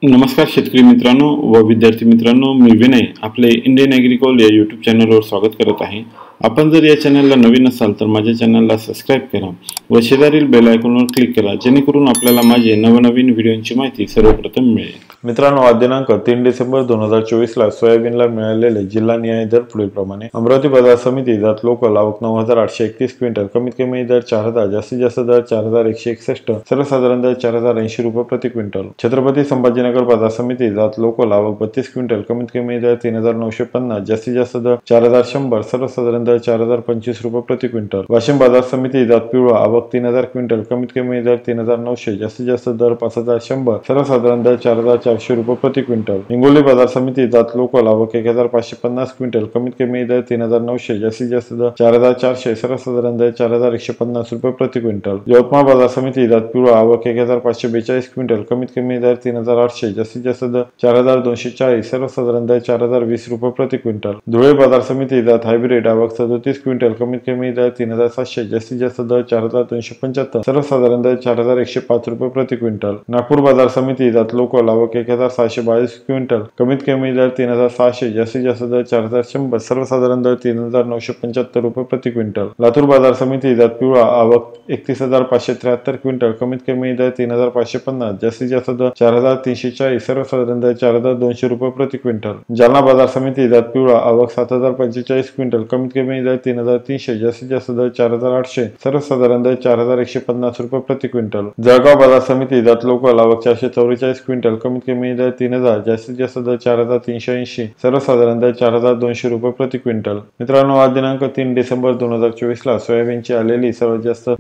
नमस्कार शेतकरी मित्रांनो व विद्यार्थी मित्रांनो, मी विनय आपले इंडियन ॲग्रिकॉल या यूट्यूब चॅनलवर स्वागत करत आहे। आपण जर या चॅनलला नवीन असाल तर माझ्या चॅनलला सबस्क्राइब करा व शेजारील बेल आयकॉनवर क्लिक करा, जेणेकरून आपल्याला माझे नवनवीन व्हिडिओंची माहिती सर्वप्रथम मिळेल। मित्रांनो, आज दिनांक 3 डिसेंबर 2024 ला सोयाबीनला मिळालेले जिल्हानिहाय दर पुढीलप्रमाणे। अमरावती बाजार समिती जात लोकल आवक 9831 क्विंटल, कमीत कमी दर 4000, जास्तीत जास्त दर 4161, सर्वसाधारण दर 4080 रुपये प्रति क्विंटल। छत्रपती संभाजीनगर बाजार समिती जात लोकल आवक 32 क्विंटल, कमीत कमी दर 3950, जास्तीत जास्त दर 4100, सर्वसाधारण दर 4025 रुपये प्रति क्विंटल। वाशिम बाजार समिती जात पिवळा आवक 3000 क्विंटल, कमीत कमी दर 3900, जास्तीत जास्त दर 5100, सर्वसाधारण दर 4400 रुपये प्रति क्विंटल। हिंगोली बाजार समिती जात लोकल आवक 1550 क्विंटल, कमीत कमी दर 3900, जास्तीत जास्त दर 4400, सर्वसाधारण दर 4150 रुपये प्रति क्विंटल। यवतमाळ बाजार समिती जात पिवळा आवक 1542 क्विंटल, कमीत कमी दर 3800, जास्तीत जास्त दर 4240, सर्वसाधारण दर 4020 रुपये प्रति क्विंटल। धुळे बाजार समिती जात हायब्रिड आवक 37 क्विंटल, कमीत कमी दर 3700, जास्तीत जास्त दर 4275, सर्वसाधारण दर 4105 रुपये प्रति क्विंटल। नागपूर बाजार समिती जात लोकल आवक 1722 क्विंटल, कमीत कमी दर 3600, जास्तीत जास्त दर 4100, सर्वसाधारण दर 3975 रुपये प्रति क्विंटल। लातूर बाजार समिती जात पिवळा आवक 31573 क्विंटल, कमीत कमी दर 3550, जास्तीत जास्त दर 4340, सर्वसाधारण दर 4200 रुपये प्रति क्विंटल। जालना बाजार समिती जात पिवळा आवक 7045 क्विंटल, कमीत कमी दर 3300, जास्तीत जास्त दर 4800, सर्वसाधारण दर 4150 रुपये प्रति क्विंटल। जळगाव बाजार समिती जात लोकल आवक 444 क्विंटल, कमीत कमी दर 3000, जास्तीत जास्त दर 4380, सर्वसाधारण दर 4200 रुपये प्रति क्विंटल। मित्रांनो, आज दिनांक 3 डिसेंबर 2024 ला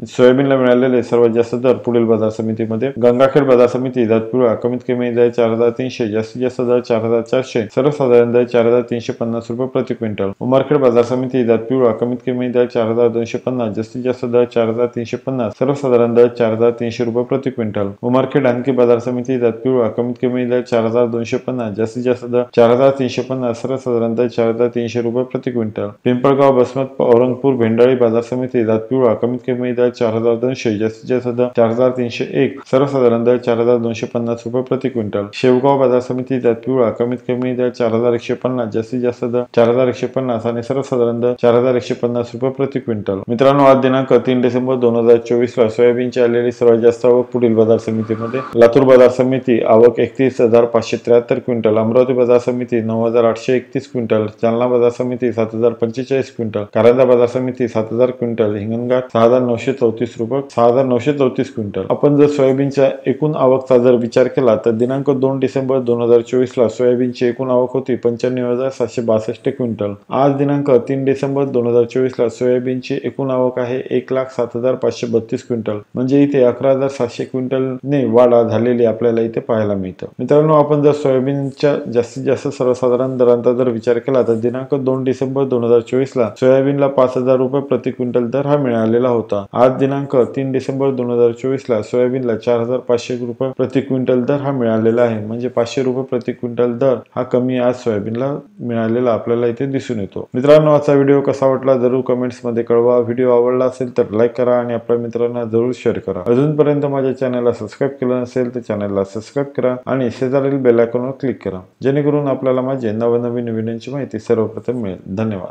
सोयाबीनला मिळालेले सर्वात जास्त दर पुढील बाजार समितीमध्ये। गंगाखेड बाजार समिती जात पिवळा कमीत कमी दर 4300, जास्तीत जास्त दर 4400, सर्वसाधारण दर 4350 रुपये प्रति क्विंटल। उमरखेड बाजार समिती जात पिवळा कमीत कमी दर 4250, जास्तीत जास्त दर 4350, सर्वसाधारण दर 4300 रुपये प्रति क्विंटल। उमरखेड आणखी बाजार समिती जात पिवळा कमीत कमी दर 4250, जास्तीत जास्त दर 4350, सर्वसाधारण दर 4300 रुपये प्रति क्विंटल। पिंपळगाव बसमत औरंगपूर भेंडाळी बाजार समिती जात पिवळा कमीत कमी दर 4200, जास्तीत जास्त दर 4301, सर्वसाधारण दर 4250 रुपये प्रति क्विंटल। शेवगाव बाजार समिती जात पिवळा कमीत कमी दर 4150, जास्तीत जास्त दर 4150 आणि सर्वसाधारण दर 4150 रुपये प्रति क्विंटल। मित्रांनो, आज दिनांक 3 डिसेंबर 2024 ला सोयाबीनची आलेली सर्वात जास्त आवक पुढील बाजार समितीमध्ये। लातूर बाजार समिती आवक 31573 क्विंटल, अमरावती बाजार समिती 9831 क्विंटल, जालना बाजार समिती 7045 क्विंटल, कारंजा बाजार समिती 7000 क्विंटल, हिंगणघाट 6934 क्विंटल। आपण जर सोयाबीनच्या एकूण आवकचा जर विचार केला तर दिनांक 2 डिसेंबर 2024 ला सोयाबीनची एकूण आवक होती 95762 क्विंटल। आज दिनांक 3 डिसेंबर 2024 ला सोयाबीनची एकूण आवक आहे 1,07,532 क्विंटल, म्हणजे इथे 11,700 क्विंटलने वाढ झालेली आपल्याला इथे पाहायला मिळतं। मित्रांनो, आपण जर सोयाबीनच्या जास्तीत जास्त सर्वसाधारण दरांचा जर विचार केला तर दिनांक 2 डिसेंबर 2024 ला सोयाबीनला 5000 रुपये प्रति क्विंटल दर हा मिळालेला होता। आज दिनांक 3 डिसेंबर 2024 ला सोयाबीनला 4500 रुपये प्रति क्विंटल दर हा मिळालेला आहे, म्हणजे 500 रुपये प्रति क्विंटल दर हा कमी आज सोयाबीनला मिळालेला आपल्याला इथे दिसून येतो। मित्रांनो, आजचा व्हिडिओ कसा वाटला जरूर कमेंट्स मध्ये कळवा। व्हिडिओ आवडला असेल तर लाईक करा आणि आपल्या मित्रांना जरूर शेअर करा। अजूनपर्यंत माझ्या चॅनलला सबस्क्राइब केलं नसेल तर चॅनलला सबस्क्राइब करा आणि शेजारील बेल आयकॉनवर क्लिक करा, जेणेकरून आपल्याला माझे नवनवीन व्हिडिओची माहिती सर्वप्रथम मिळेल। धन्यवाद।